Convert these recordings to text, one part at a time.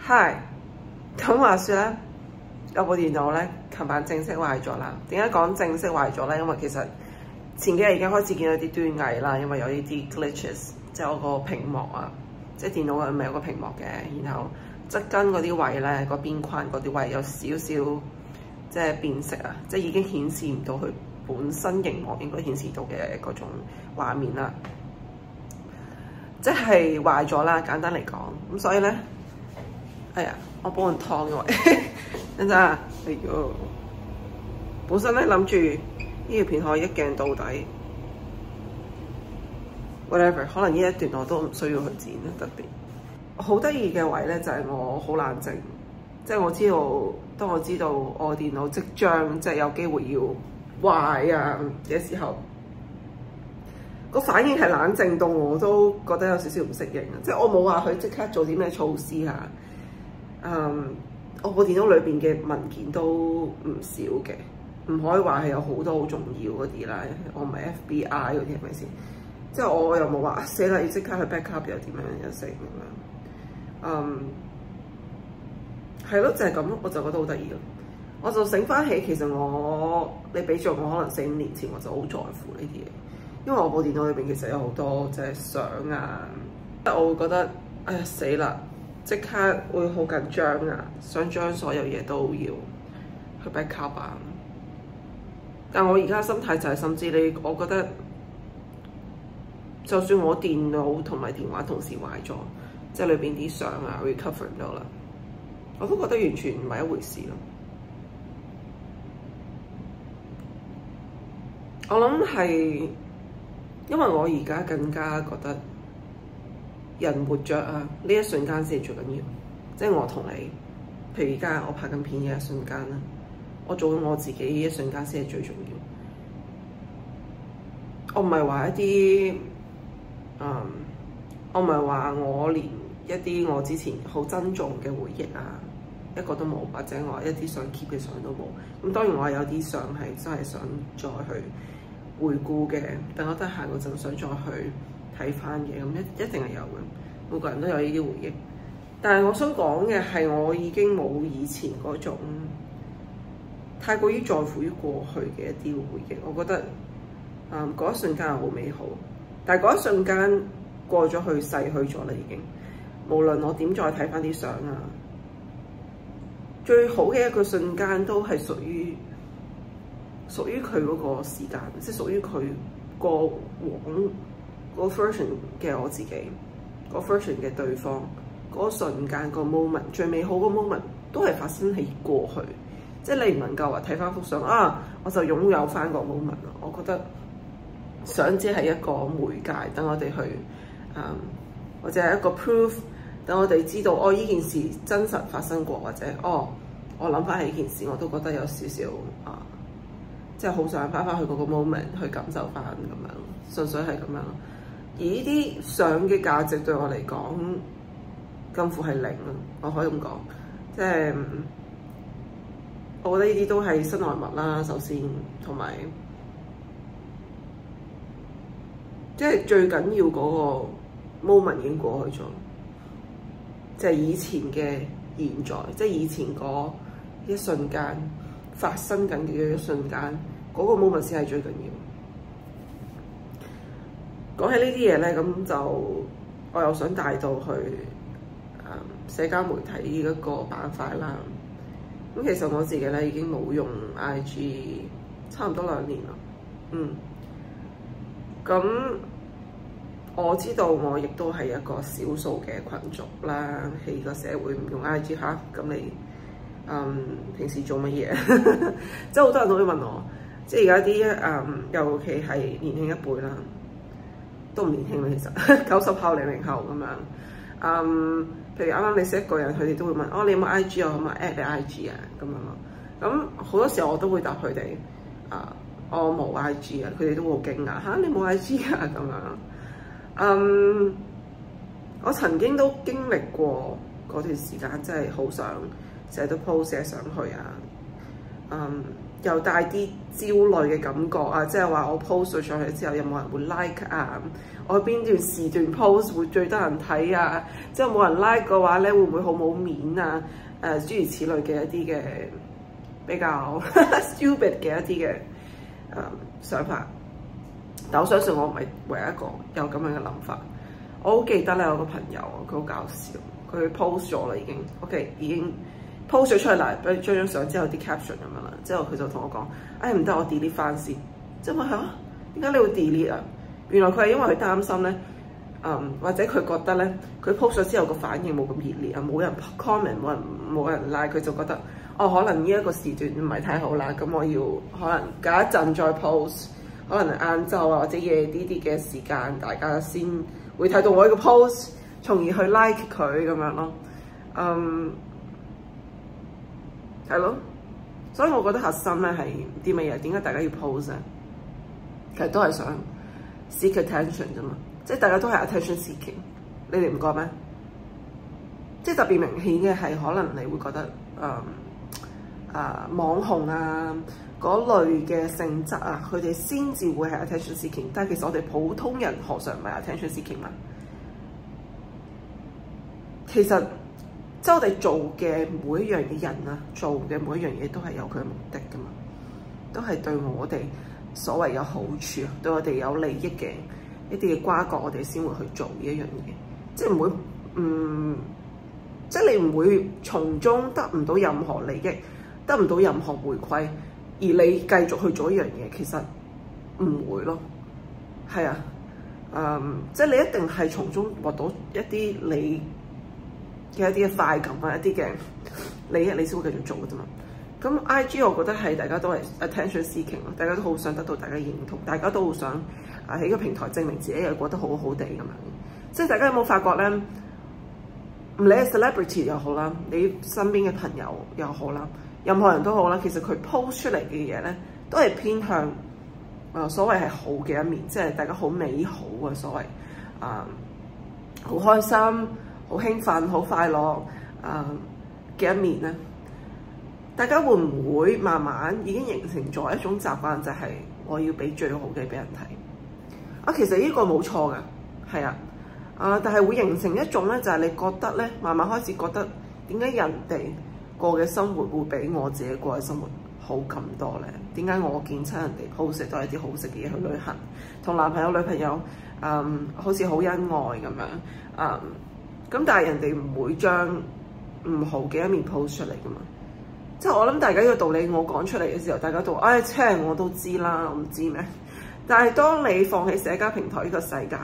Hi， 咁話說咧，有部電腦咧，琴晚正式壞咗啦。點解講正式壞咗咧？因為其實前幾日已經開始見到啲端倪啦，因為有呢啲 glitches， 即係我個屏幕啊，即係電腦係咪有個屏幕嘅，然後側跟嗰啲位咧，個邊框嗰啲位有少少即係變色啊，即係已經顯示唔到佢本身熒幕應該顯示到嘅嗰種畫面啦。即係壞咗啦，簡單嚟講，咁所以咧，哎呀，我幫人燙嘅位，等陣啊，哎呦，本身咧諗住呢條片可以一鏡到底 ，whatever， 可能呢一段我都唔需要去剪啦，特別好得意嘅位咧就係我好冷靜，即係我知道，當我知道我電腦即將即係有機會要壞啊嘅時候。個反應係冷靜到我都覺得有少少唔適應啊！即係我冇話佢即刻做啲咩措施啊。我部電腦裏邊嘅文件都唔少嘅，唔可以話係有好多好重要嗰啲啦。我唔係 FBI 嗰啲係咪先？即係我又冇話死啦，要即刻去 backup 又點樣又成咁樣。係咯，就係咁咯，我就覺得好得意咯。我就醒翻起，其實你俾咗我可能4、5年前，我就好在乎呢啲嘢。因為我部電腦裏邊其實有好多即係相啊，我會覺得哎呀死啦，即刻會好緊張啊，想將所有嘢都要去 backup 啊。但我而家心態就係，甚至我覺得就算我電腦同埋電話同時壞咗，即係裏邊啲相啊 recover 唔到啦，我都覺得完全唔係一回事咯。我諗係。因為我而家更加覺得人活着啊，呢一瞬間先係最緊要。即係我同你，譬如而家我拍緊片嘅一瞬間啦，我做緊我自己呢一瞬間先係最重要。我唔係話一啲，我唔係話我連一啲我之前好珍重嘅回憶啊，一個都冇，或者我一啲想 keep 嘅相都冇。咁當然我有啲相係真係想再去回顧嘅，等我得閒嗰陣想再去睇翻嘅，咁一定係有嘅。每個人都有呢啲回憶，但係我想講嘅係，我已經冇以前嗰種太過於在乎於過去嘅一啲回憶。我覺得嗰一瞬間係好美好，但係嗰一瞬間過咗去，逝去咗啦已經。無論我點再睇翻啲相啊，最好嘅一個瞬間都係屬於佢嗰個時間，即係屬於佢過往嗰 version 嘅我自己，嗰 version 嘅對方，嗰瞬間個 moment 最美好個 moment 都係發生喺過去，即係你唔能夠話睇翻幅相啊，我就擁有翻個 moment 咯。我覺得相只係一個媒介，等我哋去或者係一個 proof， 等我哋知道哦呢件事真實發生過，或者我諗翻起呢件事，我都覺得有少少即係好想翻去嗰個 moment 去感受翻咁樣，純粹係咁樣。而呢啲相嘅價值對我嚟講，近乎係零咯。我可以咁講，即係我覺得呢啲都係身外物啦。首先，同埋即係最緊要嗰個 moment 已經過去咗，即係以前嘅現在，即係以前嗰一瞬間發生緊嘅一瞬間。嗰個 moment 先係最緊要。講起呢啲嘢咧，咁就我又想帶到去社交媒體呢一個板塊啦。咁其實我自己咧已經冇用 IG 差唔多2年啦。咁我知道我亦都係一個少數嘅群族啦，喺個社會唔用 IG 嚇。咁你平時做乜嘢？即係好多人都會問我。即係而家啲尤其係年輕一輩啦，都唔年輕啦，其實90後、00後咁樣。譬如啱啱你識一個人，佢哋都會問：你有冇 IG 啊？可唔可以 add 你 IG 啊？咁樣咯。咁好多時候我都會答佢哋：我冇 IG 啊。佢哋都會好驚訝嚇，你冇 IG 啊？咁樣。我曾經都經歷過嗰段時間，真係好想成日都 post 嘢上去啊。又帶啲焦慮嘅感覺啊，即係話我 post 咗上去之後有冇人會 like 啊？我邊段時段 post 會最多人睇啊？即係冇人 like 嘅話咧，會唔會好冇面啊？諸如此類嘅一啲嘅比較 stupid 嘅一啲嘅想法。但我相信我唔係唯一一個有咁樣嘅諗法。我好記得咧，有個朋友佢好搞笑，佢 post 咗啦已經 ，OK 已經 post 咗出嚟啦，俾張相之後啲 caption 咁樣啦，之後佢就同我講：哎唔得，我 delete 翻先。即係問嚇，點解你會 delete 啊？原來佢係因為佢擔心咧，或者佢覺得咧，佢 post 咗之後個反應冇咁熱烈啊，冇人 comment，冇人 like，佢就覺得哦，可能呢一個時段唔係太好啦，咁我要可能隔一陣再 post， 可能晏晝啊或者夜啲嘅時間，大家先會睇到我呢個 post， 從而去 like 佢咁樣咯。係咯，所以我覺得核心咧係啲乜嘢？點解大家要 post 咧？其實都係想 seek attention 啫嘛，即係大家都係 attention seeking， 你哋唔覺咩？即係特別明顯嘅係可能你會覺得網紅啊嗰類嘅性質啊，佢哋先至會係 attention seeking， 但係其實我哋普通人何嘗唔係 attention seeking 嘛？其實即係我哋做嘅每一樣嘅人啊，做嘅每一樣嘢都係有佢嘅目的㗎嘛，都係對我哋所謂有好處啊，對我哋有利益嘅一啲嘅瓜葛，我哋先會去做呢一樣嘢，即係唔會即係你唔會從中得唔到任何利益，得唔到任何回饋，而你繼續去做一樣嘢，其實唔會咯，係啊，即係你一定係從中獲到一啲你嘅一啲嘅快感啊，一啲嘅利益，你先會繼續做嘅啫嘛。咁 IG 我覺得係大家都係 attention seeking 咯，大家都好想得到大家認同，大家都好想喺個平台證明自己係過得好好地咁樣。即係大家有冇發覺咧？唔理係 celebrity 又好啦，你身邊嘅朋友又好啦，任何人都好啦，其實佢 post 出嚟嘅嘢咧，都係偏向所謂係好嘅一面，即係大家好美好嘅所謂好開心、好興奮、好快樂嘅一面咧。大家會唔會慢慢已經形成咗一種習慣，就係我要俾最好嘅俾人睇啊？其實呢個冇錯嘅，係啊。但係會形成一種咧，就係你覺得咧，慢慢開始覺得點解人哋過嘅生活會比我自己過嘅生活好咁多咧？點解我見親人哋 post 都係啲好食嘅嘢去旅行，同男朋友女朋友好似好恩愛咁樣咁，但係人哋唔會將唔好嘅一面 post 出嚟噶嘛？即係我諗大家呢個道理我講出嚟嘅時候，大家都唉，我都知啦，我唔知咩？但係當你放棄社交平台呢個世界，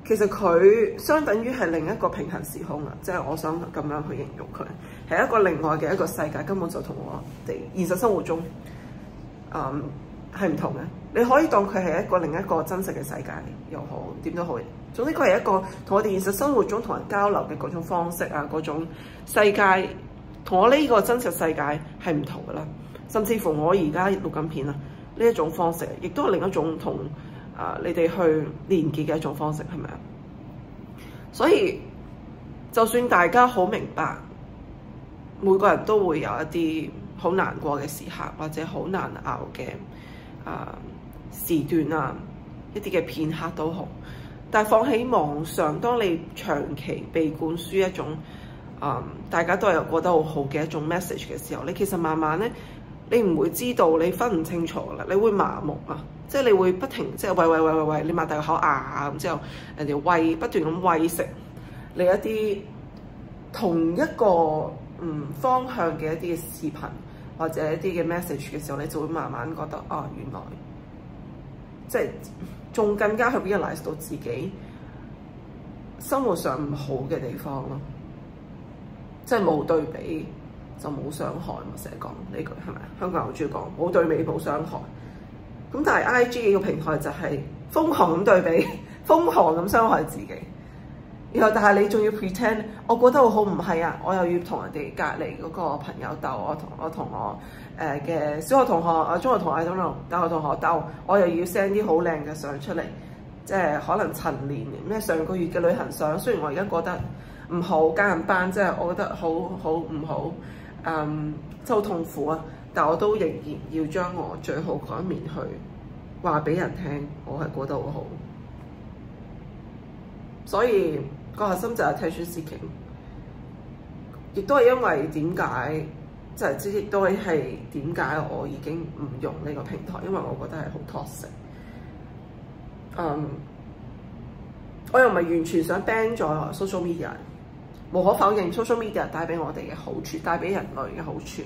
其實佢相等於係另一個平行時空啊！即係我想咁樣去形容佢，係一個另外嘅一個世界，根本就同我哋現實生活中係唔同嘅。你可以當佢係一個另一個真實嘅世界又好，點都好。總之佢係一個同我哋現實生活中同人交流嘅嗰種方式啊，嗰種世界同我呢個真實世界係唔同㗎啦。甚至乎我而家錄緊片啊，呢一種方式，亦都係另一種同你哋去連結嘅一種方式，係咪啊？所以就算大家好明白，每個人都會有一啲好難過嘅時刻，或者好難熬嘅時段啊，一啲嘅片刻都好。但係放喺網上，當你長期被灌輸一種大家都係過得好好嘅一種 message 嘅時候，你其實慢慢咧，你唔會知道，你分唔清楚啦，你會麻木啊。即係你會不停，即係喂，你擘大個口咁之後，人哋不斷咁餵食你一啲同一個方向嘅一啲嘅視頻或者一啲嘅 message 嘅時候，你就會慢慢覺得原來即係仲更加去 realize 到自己生活上唔好嘅地方咯。即係冇對比就冇傷害嘛，成日講呢句係咪？香港人好中意講冇對比冇傷害。咁但係 IG 個平台就係瘋狂咁對比，瘋狂咁傷害自己。然後但係你仲要 pretend， 我覺得好唔係啊！我又要同人哋隔離嗰個朋友鬥，我同我嘅小學同學、中學同學等等大學同學鬥，我又要 send 啲好靚嘅相出嚟，即係可能陳年咩上個月嘅旅行相。雖然我而家覺得唔好加人班，即係我覺得好唔好，即係好痛苦啊！但我都仍然要將我最好嗰一面去話俾人聽，我係過得好好。所以個核心就係 attention seeking，亦都係因為點解，就係亦都係點解我已經唔用呢個平台，因為我覺得係好 toxic。我又唔係完全想 ban 咗 social media， 無可否認 social media 帶俾我哋嘅好處，帶俾人類嘅好處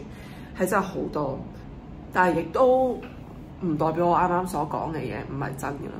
係真係好多，但係亦都唔代表我啱啱所講嘅嘢唔係真嘅啦。